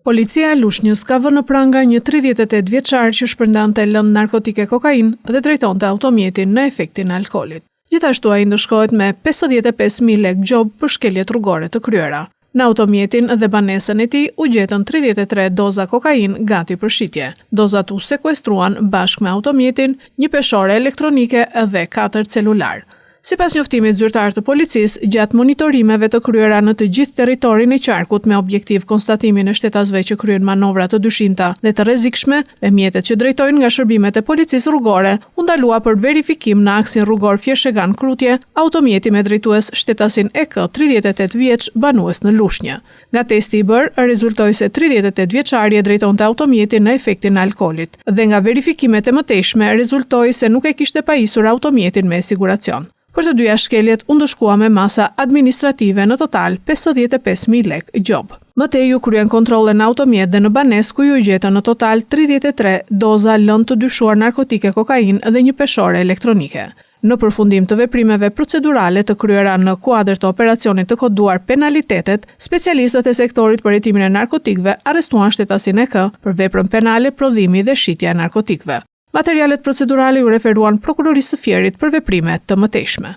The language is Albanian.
Policia e Lushnjës ka vënë në pranga një 38 vjeçar që shpërndante lëndë narkotike kokain dhe drejtonte automjetin në efektin e alkoolit. Gjithashtu ai ndëshkohet me 55.000 lekë gjob për shkeljet rrugore të kryera. Në automjetin dhe banesën e tij u gjetën 33 doza kokain gati për shitje. Dozat u sekuestruan bashkë me automjetin, një peshore elektronike dhe 4 celular. Sipas njoftimit zyrtar të policisë, gjatë monitorimeve të kryera në të gjithë territorin e qarkut me objektiv konstatimin e shtetasve që kryen manovra të dyshimta dhe të rrezikshme me mjetet që drejtojnë nga shërbimet e policisë rrugore, u ndalua për verifikim në aksin rrugor Fjeshegan Krutje, automjeti me drejtues shtetasin EK 38 vjeç banues në Lushnjë. Nga testi i bërë, rezultoi se 38 vjeçari e drejtonte automjetin në efektin e alkoolit dhe nga verifikimet e mëtejshme rezultoi se nuk e kishte pajisur automjetin me siguracion. Për të dyja shkeljet u ndëshkua me masa administrative në total 55.000 lekë gjob. Mëtej u kryen kontrolle në automjet dhe në banes ku ju gjetën në total 33 doza lëndë të dyshuar narkotike kokain dhe një peshore elektronike. Në përfundim të veprimeve procedurale të kryera në kuadër të operacionit të koduar penalitetet, specialistët e sektorit për hetimin e narkotikëve arrestuan shtetasin EK për veprën penale, prodhimi dhe shitja e narkotikëve. Materialet procedurale u referuan prokurorisë së Fierit për veprime të mëtejshme.